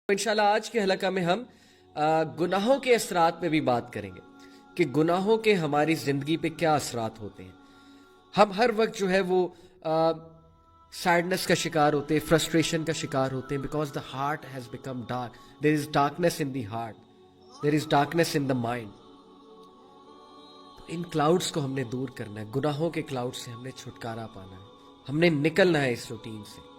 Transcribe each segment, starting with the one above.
इंशाल्लाह आज के हलका में हम गुनाहों के असरात पे भी बात करेंगे कि गुनाहों के हमारी ज़िंदगी पे क्या असरात होते हैं। हम हर वक्त जो है वो सैडनेस का शिकार होते हैं, फ्रस्ट्रेशन का शिकार होते हैं, because the heart has become dark. There is darkness in the heart, there is darkness in the mind. इन क्लाउड्स को हमने दूर करना है, गुनाहों के क्लाउड से हमने छुटकारा पाना है, हमने निकलना है इस रूटीन से।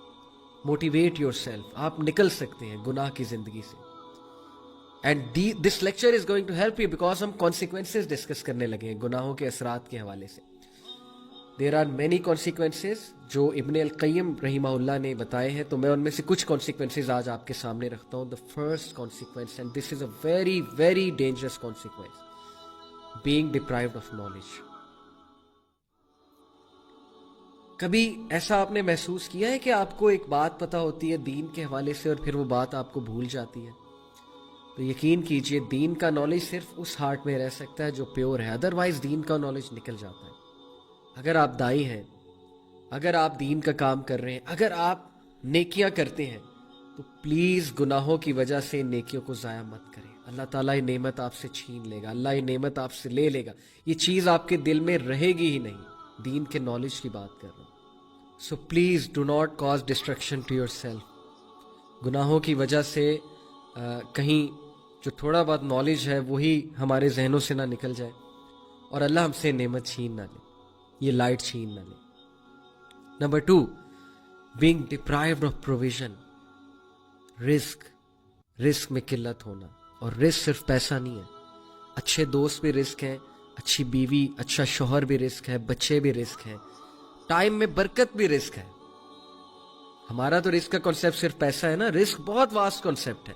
मोटिवेट योर सेल्फ, आप निकल सकते हैं गुनाह की जिंदगी से। And this lecture is going to help you because हम कॉन्सिक्वेंसेज डिस्कस करने लगे हैं गुनाहों के असरात के हवाले से। देर आर मेनी कॉन्सिक्वेंसेज जो इब्न अल क़य्यिम रहीमहुल्लाह ने बताए हैं, तो मैं उनमें से कुछ कॉन्सिक्वेंसेज आज आपके सामने रखता हूं। The first consequence, and this is a very very dangerous consequence, being deprived of knowledge. कभी ऐसा आपने महसूस किया है कि आपको एक बात पता होती है दीन के हवाले से और फिर वो बात आपको भूल जाती है? तो यकीन कीजिए, दीन का नॉलेज सिर्फ उस हार्ट में रह सकता है जो प्योर है, अदरवाइज दीन का नॉलेज निकल जाता है। अगर आप दाई हैं, अगर आप दीन का काम कर रहे हैं, अगर आप नेकियां करते हैं, तो प्लीज गुनाहों की वजह से नेकियों को जाया मत करें। अल्लाह ताला ये नेमत आपसे छीन लेगा, अल्लाह ये नेमत आपसे ले लेगा। ये चीज आपके दिल में रहेगी ही नहीं। दीन के नॉलेज की बात कर रहा हूं। So please do not cause destruction to yourself. गुनाहों की वजह से कहीं जो थोड़ा बहुत नॉलेज है वही हमारे जहनों से ना निकल जाए और अल्लाह हमसे नेमत छीन ना ले, ये लाइट छीन ना ले। Number 2, being deprived of provision. Risk में किल्लत होना। और रिस्क सिर्फ पैसा नहीं है, अच्छे दोस्त भी रिस्क हैं, अच्छी बीवी, अच्छा शौहर भी रिस्क है, बच्चे भी रिस्क हैं, टाइम में बरकत भी रिस्क है। हमारा तो रिस्क का कॉन्सेप्ट सिर्फ पैसा है ना, रिस्क बहुत वास्ट कॉन्सेप्ट है।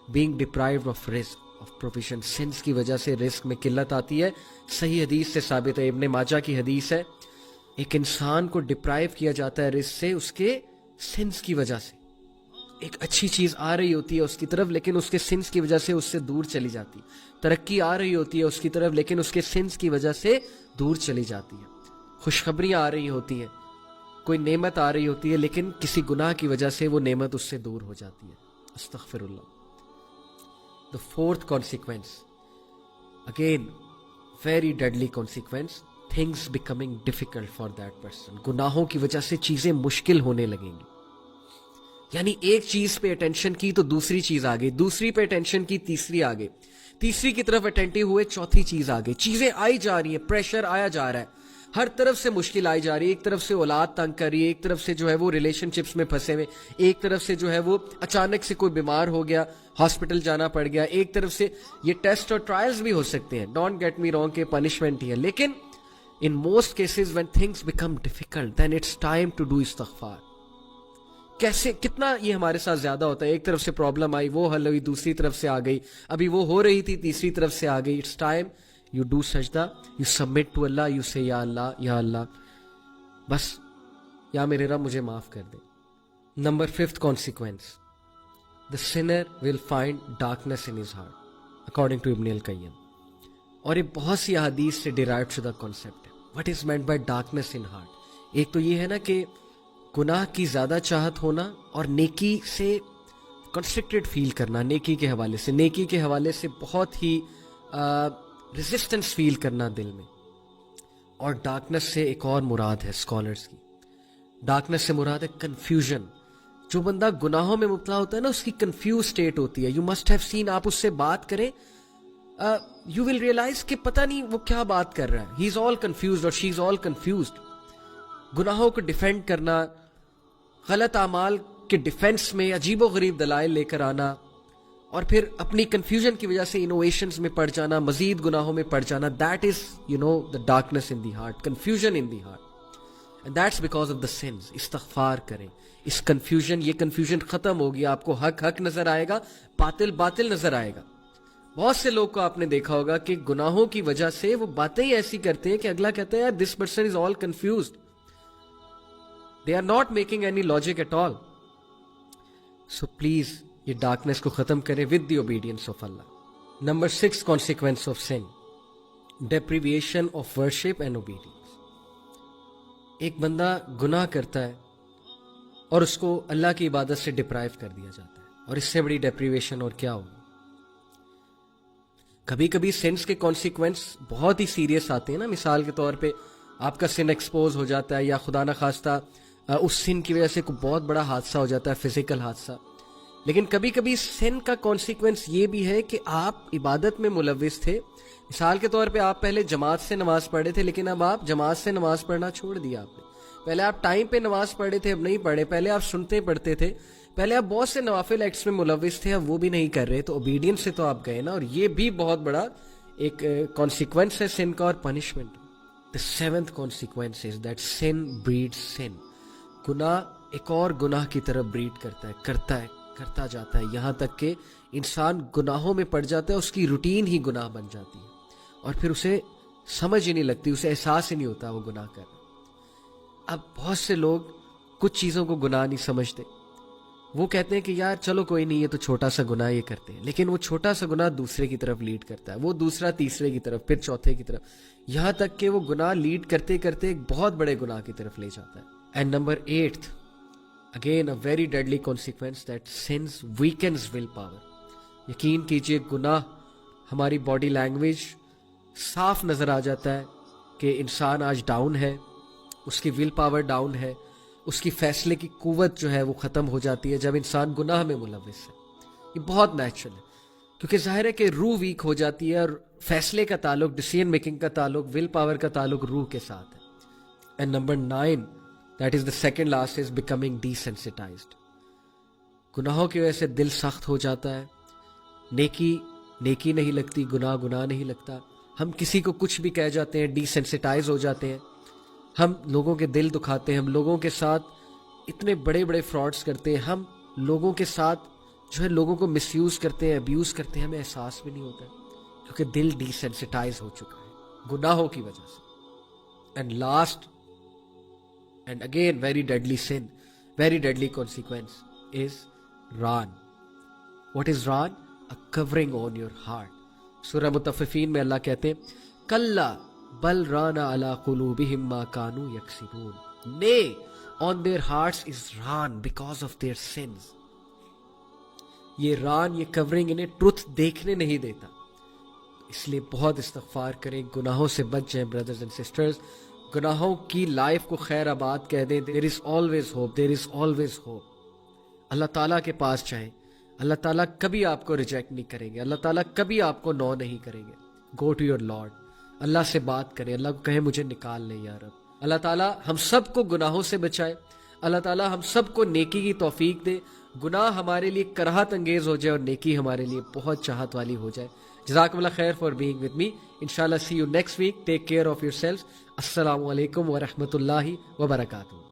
Being deprived of risk of provision, since की वजह से रिस्क में किल्लत आती है। सही हदीस से साबित है, इब्ने माजा की हदीस है, एक इंसान को डिप्राइव किया जाता है रिस्क से उसके सिंस की वजह से। एक अच्छी चीज आ रही होती है उसकी तरफ, लेकिन उसके सिंस की वजह से उससे दूर चली जाती है। तरक्की आ रही होती है उसकी तरफ, लेकिन उसके सिंस की वजह से दूर चली जाती है। खुशखबरियां आ रही होती हैं, कोई नेमत आ रही होती है, लेकिन किसी गुनाह की वजह से वो नेमत उससे दूर हो जाती है। अस्तगफिरुल्लाह। The fourth consequence, again very deadly consequence, things becoming difficult for that person. गुनाहों की वजह से चीजें मुश्किल होने लगेंगी। यानी एक चीज पे अटेंशन की तो दूसरी चीज आ गई, दूसरी पे अटेंशन की तीसरी आ गई, तीसरी की तरफ अटेंटिव हुए चौथी चीज आ गई। चीजें आई जा रही है, प्रेशर आया जा रहा है, हर तरफ से मुश्किल आई जा रही है। एक तरफ से औलाद तंग कर रही है, एक तरफ से जो है वो रिलेशनशिप्स में फंसे हुए, एक तरफ से जो है वो अचानक से कोई बीमार हो गया, हॉस्पिटल जाना पड़ गया, एक तरफ से ये टेस्ट और ट्रायल्स भी हो सकते हैं, डोंट गेट मी रॉन्ग, के पनिशमेंट ही है। लेकिन in most cases when things become difficult then it's time to do इस्तिग़फ़ार। कैसे, कितना ये हमारे साथ ज्यादा होता है। एक तरफ से प्रॉब्लम आई, वो हल हुई, दूसरी तरफ से आ गई, अभी वो हो रही थी, तीसरी तरफ से आ गई। इट्स टाइम यू डू सजदा, you submit to Allah, you say या अल्लाह, बस या मेरे रब मुझे माफ कर दे। Number 5th consequence, the sinner will find darkness in his heart according to Ibn al Qayyim. और ये बहुत सी हदीस से डिराइव शुदा कॉन्सेप्ट है। What is meant by darkness in heart? एक तो ये है ना कि गुनाह की ज्यादा चाहत होना और नेकी से कंस्ट्रिक्टेड फील करना, नेकी के हवाले से, नेकी के हवाले से बहुत ही रेजिस्टेंस फील करना दिल में। और डार्कनेस से एक और मुराद है स्कॉलर्स की, डार्कनेस से मुराद है कंफ्यूजन। जो बंदा गुनाहों में मुब्तला होता है ना, उसकी कंफ्यूज स्टेट होती है। यू मस्ट हैव सीन, आप उससे बात करें, यू विल रियलाइज कि पता नहीं वो क्या बात कर रहा है। ही इज ऑल कंफ्यूज्ड और शी इज ऑल कंफ्यूज्ड। गुनाहों को डिफेंड करना, गलत आमाल के डिफेंस में अजीबो गरीब दलाइल लेकर आना, और फिर अपनी कंफ्यूजन की वजह से इनोवेशंस में पड़ जाना, मजीद गुनाहों में पड़ जाना, that is the darkness in the heart, confusion in the heart, and that's because of the sins. इस्तिग़फ़ार करें। इस कंफ्यूजन, ये कंफ्यूजन खत्म होगी, आपको हक हक नजर आएगा, बातिल बातिल नजर आएगा। बहुत से लोग को आपने देखा होगा कि गुनाहों की वजह से वो बातें ही ऐसी करते हैं कि अगला कहता है यार this person is all confused, they are not making any logic at all. So please ये डार्कनेस को खत्म करें with the obedience of Allah. Number 6 consequence of sin, deprivation of worship and obedience. एक बंदा गुनाह करता है और उसको अल्लाह की इबादत से डिप्राइव कर दिया जाता है। और इससे बड़ी डेप्रीवेशन और क्या होगी। कभी कभी सिंस के कॉन्सिक्वेंस बहुत ही सीरियस आते हैं ना, मिसाल के तौर पे आपका सिन एक्सपोज हो जाता है या खुदा न खास्ता उस सिन की वजह से कोई बहुत बड़ा हादसा हो जाता है, फिजिकल हादसा। लेकिन कभी कभी सिन का कॉन्सिक्वेंस ये भी है कि आप इबादत में मुलविस थे। मिसाल के तौर पे आप पहले जमात से नमाज पढ़े थे, लेकिन अब आप जमात से नमाज पढ़ना छोड़ दिया आपने। पहले आप टाइम पे नमाज पढ़े थे, अब नहीं पढ़े। पहले आप सुनते पढ़ते थे, पहले आप बहुत से नवाफिल एक्ट्स में मुलविस थे, अब वो भी नहीं कर रहे, तो ओबीडियंस से तो आप गए ना। और ये भी बहुत बड़ा एक कॉन्सिक्वेंस है सिन का और punishment. The seventh consequence is that sin breeds sin. गुनाह एक और गुनाह की तरफ ब्रीड करता जाता है, यहाँ तक कि इंसान गुनाहों में पड़ जाता है, उसकी रूटीन ही गुनाह बन जाती है और फिर उसे समझ ही नहीं लगती, उसे एहसास ही नहीं होता वो गुनाह कर रहा। अब बहुत से लोग कुछ चीज़ों को गुनाह नहीं समझते, वो कहते हैं कि यार चलो कोई नहीं, ये तो छोटा सा गुनाह ये करते हैं, लेकिन वो छोटा सा गुनाह दूसरे की तरफ लीड करता है, वो दूसरा तीसरे की तरफ, फिर चौथे की तरफ, यहाँ तक कि वो गुनाह लीड करते करते एक बहुत बड़े गुनाह की तरफ ले जाता है। And number 8, again a very deadly consequence, that since weakens will power. यकीन कीजिए गुनाह हमारी बॉडी लैंग्वेज साफ नजर आ जाता है कि इंसान आज डाउन है, उसकी विल पावर डाउन है, उसकी फैसले की कुव्वत जो है वो ख़त्म हो जाती है जब इंसान गुनाह में मुलविस है। ये बहुत नेचुरल है, क्योंकि जाहिर है कि रूह वीक हो जाती है और फैसले का ताल्लुक, डिसीजन मेकिंग का ताल्लुक, विल पावर का ताल्लुक रूह के साथ है। And number 9, that is the second last, is becoming desensitised. गुनाहों की वजह से दिल सख्त हो जाता है, नेकी नहीं लगती, गुनाह नहीं लगता। हम किसी को कुछ भी कह जाते हैं, डिसेंसिटाइज हो जाते हैं, हम लोगों के दिल दुखाते हैं, हम लोगों के साथ इतने बड़े बड़े फ्रॉड्स करते हैं, हम लोगों के साथ जो है लोगों को मिसयूज करते हैं, अब्यूज करते हैं, हमें एहसास भी नहीं होता है, क्योंकि दिल डिसेंसिटाइज हो चुका है गुनाहों की वजह से। And last and again very deadly sin, very deadly consequence is रान। व्हाट इज रान? A covering on your heart. सूरह मुतफ्फिफीन में अल्लाह कहते हैं, कल्ला बल राना अला कुलूबिहिम मा कानू यक्सिबून। ने on their hearts is run because of their since. ये रान, ये कवरिंग इन्हें ट्रुथ देखने नहीं देता, इसलिए बहुत इस्तगफार करें, गुनाहों से बच जाएं ब्रदर्स एंड सिस्टर्स। गुनाहों की लाइफ को खैर आबाद कह दें। There is always hope, there is always hope. अल्लाह ताला के पास जाएं, अल्लाह ताला कभी आपको रिजेक्ट नहीं करेंगे, अल्लाह ताला कभी आपको नो नहीं करेंगे। गो टू योर लॉर्ड, अल्लाह से बात करें, अल्लाह को कहे मुझे निकाल ले या रब। अल्लाह ताला हम सबको गुनाहों से बचाए, अल्लाह ताला हम सबको नेकी की तौफीक दे, गुनाह हमारे लिए कराहत अंगेज हो जाए और नेकी हमारे लिए बहुत चाहत वाली हो जाए। जज़ाकमुल्लाह खैर फॉर बीइंग विद मी। इंशाल्लाह see you next week. Take care of yourselves. अस्सलामु अलैकुम व रहमतुल्लाहि व बरकातुहू।